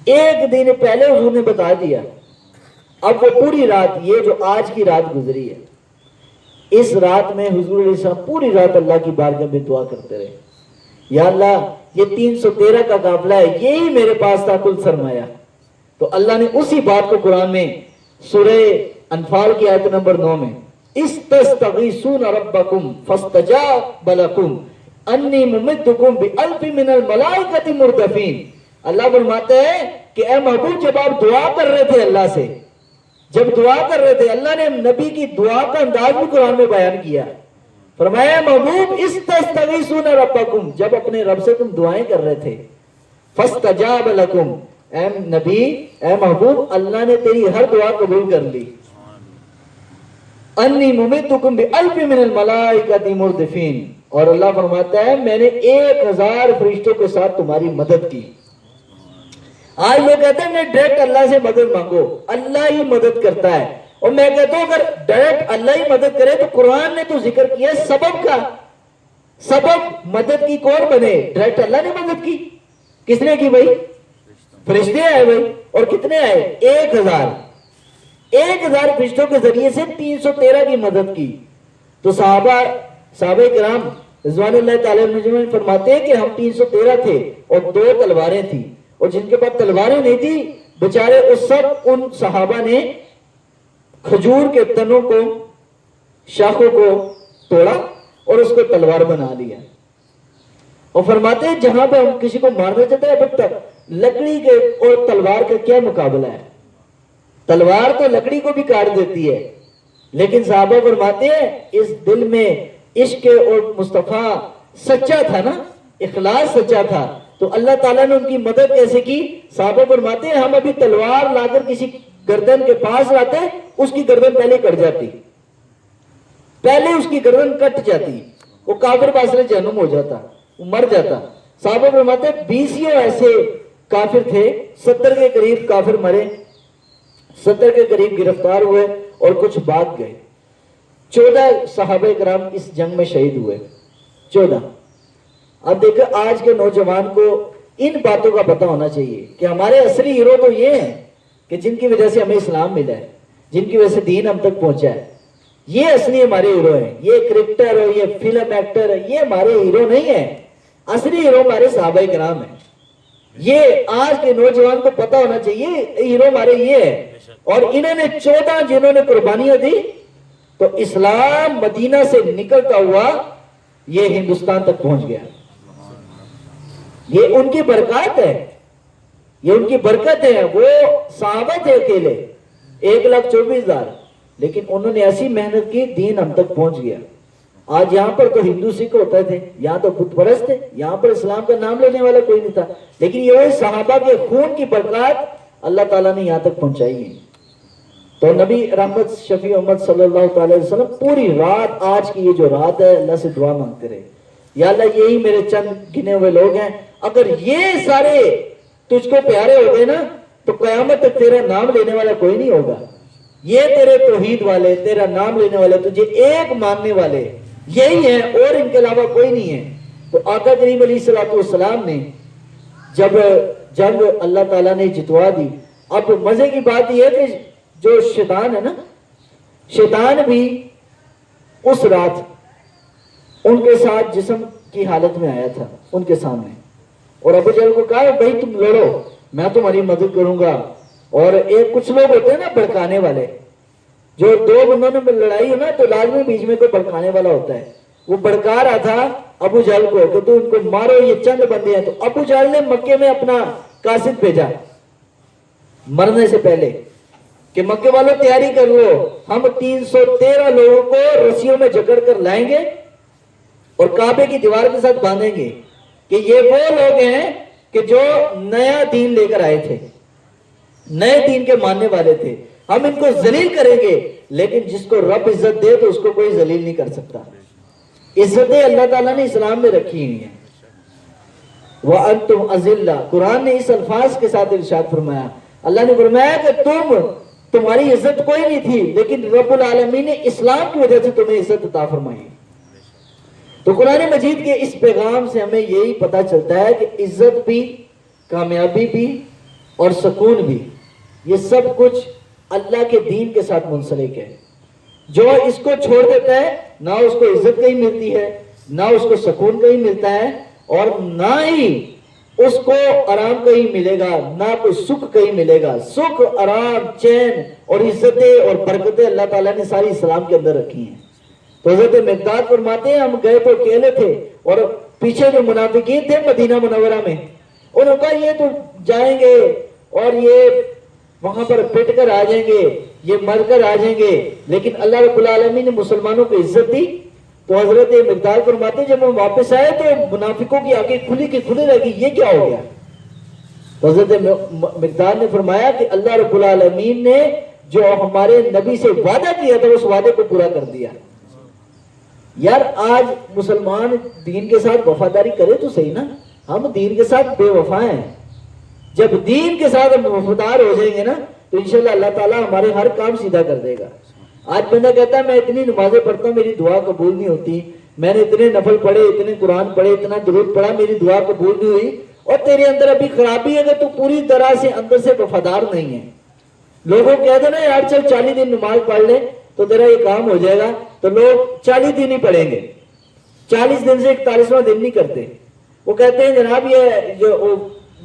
ایک دن پہلے حضور نے بتا دیا. اب وہ پوری رات، یہ جو آج کی رات گزری ہے، اس رات میں حضور علیہ السلام پوری رات اللہ کی بارگاہ میں دعا کرتے رہے، یا اللہ یہ 313 کا قافلہ ہے، یہی میرے پاس تھا کل سرمایہ. تو اللہ نے اسی بات کو قرآن میں سورہ انفال کی آیت نمبر 9 میں استستغیثون ربکم فاستجاب لکم انی ممدکم بألف من الملائکۃ مردفین. اللہ فرماتا ہے کہ اے محبوب جب آپ دعا کر رہے تھے اللہ سے، جب دعا کر رہے تھے، اللہ نے نبی کی دعا کا انداز بھی قرآن میں بیان کیا. فرمایا محبوب استستغیثون ربکم، جب اپنے رب سے تم دعائیں کر رہے تھے، فاستجاب لکم، اے نبی اے محبوب اللہ نے تیری ہر دعا قبول کر لی. انی ممدکم بألف من الملائکۃ مردفین، اور اللہ فرماتا ہے میں نے 1000 فرشتوں کے ساتھ تمہاری مدد کی. آج لوگ کہتے ہیں کہ ڈائریکٹ اللہ سے مدد مانگو، اللہ ہی مدد کرتا ہے. اور میں کہتا ہوں اگر ڈائریکٹ اللہ ہی مدد کرے تو قرآن نے تو ذکر کیا سبب کا. سبب مدد کی کون بنے؟ ڈائریکٹ اللہ نے مدد کی. کس نے کی بھائی؟ فرشتے آئے بھائی. اور کتنے آئے؟ 1000 فرشتوں کے ذریعے سے 313 کی مدد کی. تو صحابہ کرام رضوان اللہ تعالی عنہم فرماتے ہیں کہ ہم 313 تھے اور 2 تلواریں تھیں، اور جن کے پاس تلواریں نہیں تھی بیچارے اس سب ان صحابہ نے کھجور کے تنوں کو، شاخوں کو توڑا اور اس کو تلوار بنا لیا. اور فرماتے ہیں جہاں پہ ہم کسی کو مارنا چاہتے ہیں اب تک لکڑی کے اور تلوار کا کیا مقابلہ ہے؟ تلوار تو لکڑی کو بھی کاٹ دیتی ہے، لیکن صحابہ فرماتے ہیں اس دل میں عشق اور مصطفیٰ سچا تھا نا، اخلاص سچا تھا، تو اللہ تعالیٰ نے ان کی مدد کیسے کی؟ صحابہ فرماتے ہیں ہم ابھی تلوار لا کر کسی گردن کے پاس لاتے، اس کی گردن پہلے کٹ جاتی، پہلے اس کی گردن کٹ جاتی، وہ کافر باسر جہنم ہو جاتا، وہ مر جاتا. صحابہ فرماتے ہیں 20 ایسے کافر تھے، 70 کے قریب کافر مرے، 70 کے قریب گرفتار ہوئے اور کچھ بھاگ گئے. 14 صحابہ کرام اس جنگ میں شہید ہوئے. 14. اب دیکھیں آج کے نوجوان کو ان باتوں کا پتہ ہونا چاہیے کہ ہمارے اصلی ہیرو تو یہ ہیں کہ جن کی وجہ سے ہمیں اسلام ملا ہے، جن کی وجہ سے دین ہم تک پہنچا ہے. یہ اصلی ہمارے ہیرو ہیں. یہ کرکٹر اور یہ فلم ایکٹر یہ ہمارے ہیرو نہیں ہیں. اصلی ہیرو ہمارے صحابہ کرام ہیں. یہ آج کے نوجوان کو پتہ ہونا چاہیے ہیرو ہمارے یہ ہے. اور انہوں نے 14 جنہوں نے قربانیاں دی تو اسلام مدینہ سے نکلتا ہوا یہ ہندوستان تک پہنچ گیا. یہ ان کی برکات ہے، یہ ان کی برکت ہے. وہ صحابہ تھے اکیلے 1,24,000، لیکن انہوں نے ایسی محنت کی دین ہم تک پہنچ گیا. آج یہاں پر تو ہندو سکھ ہوتے تھے، یہاں تو بت پرست تھے، یہاں پر اسلام کا نام لینے والا کوئی نہیں تھا، لیکن یہ صحابہ کے خون کی برکات اللہ تعالیٰ نے یہاں تک پہنچائی ہے. تو نبی رحمت شفیع امت صلی اللہ تعالی وسلم پوری رات، آج کی یہ جو رات ہے، اللہ سے دعا مانگتے رہے، یا اللہ یہی میرے چند گنے ہوئے لوگ ہیں، اگر یہ سارے تجھ کو پیارے ہو گئے نا تو قیامت تک تیرا نام لینے والا کوئی نہیں ہوگا. یہ تیرے توحید والے، تیرا نام لینے والے، تجھے ایک ماننے والے یہی ہیں اور ان کے علاوہ کوئی نہیں ہے. تو آقا کریم علیہ السلام نے جب جنگ اللہ تعالیٰ نے جتوا دی. اب مزے کی بات یہ ہے کہ جو شیطان ہے نا، شیطان بھی اس رات ان کے ساتھ جسم کی حالت میں آیا تھا ان کے سامنے، اور ابو جہل کو کہا بھائی تم لڑو میں تمہاری مدد کروں گا. اور ایک کچھ لوگ ہوتے ہیں نا بھڑکانے والے، جو 2 بندوں میں لڑائی ہو نا تو لازمی بیچ میں کوئی بھڑکانے والا ہوتا ہے. وہ بھڑکا رہا تھا ابو جہل کو کہ تو ان کو مارو، یہ چند بندے ہیں. تو ابو جہل نے مکے میں اپنا قاصد بھیجا مرنے سے پہلے کہ مکے والوں تیاری کر لو، ہم 313 لوگوں کو رسیوں میں جکڑ کر لائیں گے اور کعبے کی دیوار کے ساتھ باندھیں گے کہ یہ وہ لوگ ہیں کہ جو نیا دین لے کر آئے تھے، نئے دین کے ماننے والے تھے. ہم ان کو ذلیل کریں گے، لیکن جس کو رب عزت دے تو اس کو کوئی ذلیل نہیں کر سکتا. عزتیں اللہ تعالیٰ نے اسلام میں رکھی ہوئی ہیں. وَأَنْتُمْ أَذِلَّةٌ، قرآن نے اس الفاظ کے ساتھ ارشاد فرمایا، اللہ نے فرمایا کہ تمہاری عزت کوئی نہیں تھی، لیکن رب العالمین نے اسلام کی وجہ سے تمہیں عزت عطا فرمائی. تو قرآن مجید کے اس پیغام سے ہمیں یہی پتہ چلتا ہے کہ عزت بھی، کامیابی بھی اور سکون بھی، یہ سب کچھ اللہ کے دین کے ساتھ منسلک ہے۔ جو اس کو چھوڑ دیتا ہے نہ اس کو عزت کہیں ملتی ہے، نہ اس کو سکون کہیں ملتا ہے، اور نہ ہی اس کو آرام کہیں ملے گا، نہ کوئی سکھ کہیں ملے گا۔ سکھ، آرام، چین اور عزتیں اور برکتیں اللہ تعالیٰ نے ساری اسلام کے اندر رکھی ہیں۔ تو حضرت مقداد فرماتے ہیں ہم گئے تو اکیلے تھے، اور پیچھے جو منافقین تھے مدینہ منورہ میں، انہوں نے کہا یہ تو جائیں گے اور یہ وہاں پر پٹ کر آ جائیں گے، یہ مر کر آ جائیں گے، لیکن اللہ رب العالمین نے مسلمانوں کو عزت دی۔ تو حضرت مقداد فرماتے ہیں جب ہم واپس آئے تو منافقوں کی آنکھیں کھلی کی کھلی رہ گئی، یہ کیا ہو گیا؟ تو حضرت مقداد نے فرمایا کہ اللہ رب العالمین نے جو ہمارے نبی سے وعدہ کیا تھا اس وعدے کو پورا کر دیا۔ یار آج مسلمان دین کے ساتھ وفاداری کرے تو صحیح نا، ہم دین کے ساتھ بے وفا ہیں۔ جب دین کے ساتھ ہم وفادار ہو جائیں گے نا تو انشاءاللہ اللہ تعالیٰ ہمارے ہر کام سیدھا کر دے گا۔ آج بندہ کہتا ہے میں اتنی نمازیں پڑھتا ہوں میری دعا قبول نہیں ہوتی، میں نے اتنے نفل پڑھے، اتنے قرآن پڑھے، اتنا درود پڑھا، میری دعا قبول نہیں ہوئی، اور تیرے اندر ابھی خرابی ہے کہ تو پوری طرح سے اندر سے وفادار نہیں ہے۔ لوگوں کہہ دو نا یار چل 40 دن نماز پڑھ لے تو تیرا یہ کام ہو جائے گا، تو لوگ 40 دن ہی پڑھیں گے، 40 دن سے 41واں دن نہیں کرتے۔ وہ کہتے ہیں جناب یہ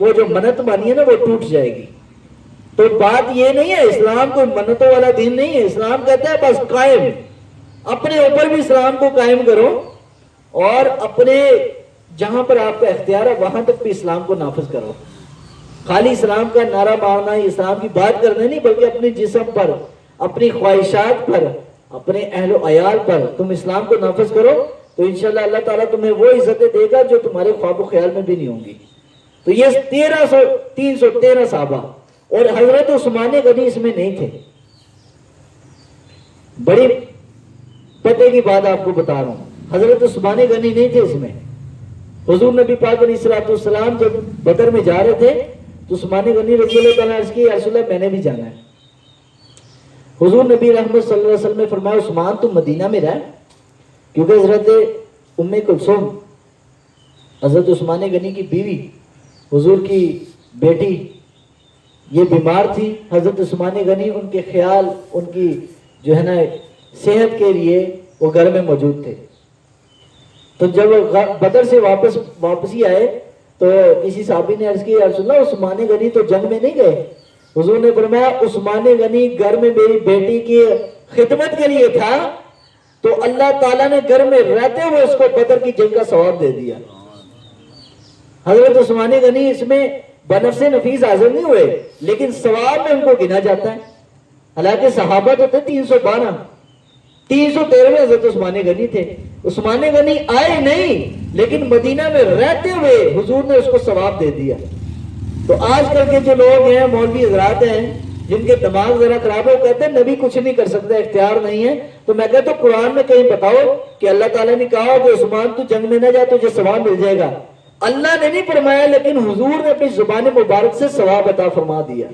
وہ جو منت مانی ہے نا وہ ٹوٹ جائے گی۔ تو بات یہ نہیں ہے، اسلام کوئی منتوں والا دین نہیں ہے، اسلام کہتا ہے بس قائم، اپنے اوپر بھی اسلام کو قائم کرو، اور اپنے جہاں پر آپ کا اختیار ہے وہاں تک بھی اسلام کو نافذ کرو۔ خالی اسلام کا نعرہ مارنا، اسلام کی بات کرنا نہیں، بلکہ اپنے جسم پر، اپنی خواہشات پر، اپنے اہل و عیال پر تم اسلام کو نافذ کرو تو انشاءاللہ اللہ تعالیٰ تمہیں وہ عزتیں دے گا جو تمہارے خواب و خیال میں بھی نہیں ہوں گی۔ تو یہ 313 صحابہ، اور حضرت عثمان غنی اس میں نہیں تھے۔ بڑی پتے کی بات آپ کو بتا رہا ہوں، حضرت عثمان غنی نہیں تھے اس میں۔ حضور نبی پاک علیہ الصلوۃ والسلام جب بدر میں جا رہے تھے تو عثمان غنی رضی اللہ تعالیٰ عرض کی یا رسول اللہ میں نے بھی جانا ہے۔ حضور نبی رحمت صلی اللہ علیہ وسلم نے فرمایا عثمان تم مدینہ میں رہ، کیونکہ حضرت ام کلثوم حضرت عثمان غنی کی بیوی، حضور کی بیٹی، یہ بیمار تھی۔ حضرت عثمان غنی ان کے خیال، ان کی جو ہے نا صحت کے لیے وہ گھر میں موجود تھے۔ تو جب بدر سے واپسی آئے تو کسی صحابی نے عرض کی یا رسول اللہ عثمان غنی تو جنگ میں نہیں گئے؟ حضور نے فرمایا عثمان غنی گھر میں میری بیٹی کی خدمت کے لیے تھا، تو اللہ تعالیٰ نے گھر میں رہتے ہوئے اس کو بدر کی جنگ کا ثواب دے دیا۔ حضرت عثمان غنی اس میں بنفس نفیس حاضر نہیں ہوئے، لیکن ثواب میں ان کو گنا جاتا ہے۔ حالانکہ صحابہ تو تھے 312، 313 میں حضرت عثمان غنی تھے۔ عثمان غنی آئے نہیں، لیکن مدینہ میں رہتے ہوئے حضور نے اس کو ثواب دے دیا۔ تو آج کل کے جو لوگ ہیں، مولوی حضرات ہیں، جن کے دماغ ذرا خراب ہو، کہتے ہیں نبی کچھ نہیں کر سکتا، اختیار نہیں ہے۔ تو میں کہتا ہوں قرآن میں کہیں بتاؤ کہ اللہ تعالیٰ نے کہا کہ عثمان تو جنگ میں نہ جا تجھے ثواب مل جائے گا۔ اللہ نے نہیں فرمایا، لیکن حضور نے اپنی زبان مبارک سے ثواب عطا فرما دیا۔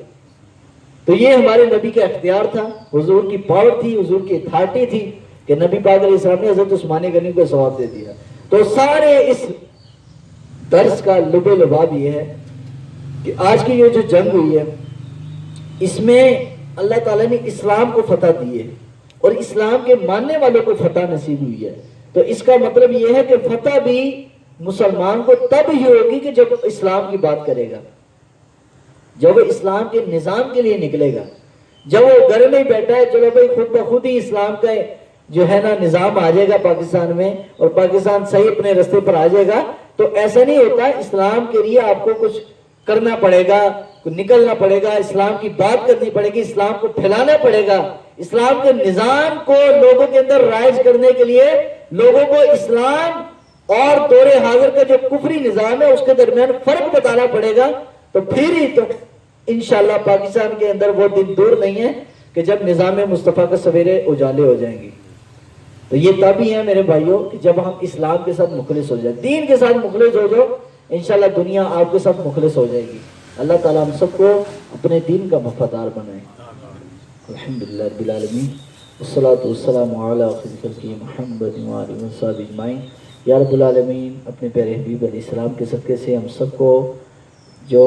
تو یہ ہمارے نبی کا اختیار تھا، حضور کی پاور تھی، حضور کی اتھارٹی تھی کہ نبی پاک علیہ السلام نے حضرت عثمان غنی کو ثواب دے دیا۔ تو سارے اس درس کا لب لباب یہ ہے کہ آج کی یہ جو جنگ ہوئی ہے اس میں اللہ تعالیٰ نے اسلام کو فتح دی ہے اور اسلام کے ماننے والوں کو فتح نصیب ہوئی ہے۔ تو اس کا مطلب یہ ہے کہ فتح بھی مسلمان کو تب ہی ہوگی کہ جب اسلام کی بات کرے گا، جب وہ اسلام کے نظام کے لیے نکلے گا۔ جب وہ گھر میں ہی بیٹھا ہے چلو بھائی خود بخود ہی اسلام کا جو ہے نا نظام آ جائے گا پاکستان میں اور پاکستان صحیح اپنے رستے پر آ جائے گا، تو ایسا نہیں ہوتا۔ اسلام کے لیے آپ کو کچھ کرنا پڑے گا، نکلنا پڑے گا، اسلام کی بات کرنی پڑے گی، اسلام کو پھیلانا پڑے گا، اسلام کے نظام کو لوگوں کے اندر رائج کرنے کے لیے لوگوں کو اسلام اور دور حاضر کا جو کفری نظام ہے اس کے درمیان فرق بتانا پڑے گا۔ تو پھر ہی تو انشاءاللہ پاکستان کے اندر وہ دن دور نہیں ہے کہ جب نظام مصطفیٰ کا سویرے اجالے ہو جائیں گی۔ تو یہ تب ہی ہے میرے بھائیوں کہ جب ہم اسلام کے ساتھ مخلص ہو جائیں، دین کے ساتھ مخلص ہو جاؤ، انشاءاللہ دنیا آپ کے ساتھ مخلص ہو جائے گی۔ اللہ تعالیٰ ہم سب کو اپنے دین کا وفادار بنائے۔ الحمدللہ رب العالمین، والصلاة والسلام علی خیر خلقہ محمد وآلہ وصحبہ اجمعین۔ یا رب العالمین، اپنے پیارے حبیب علیہ السلام کے صدقے سے ہم سب کو جو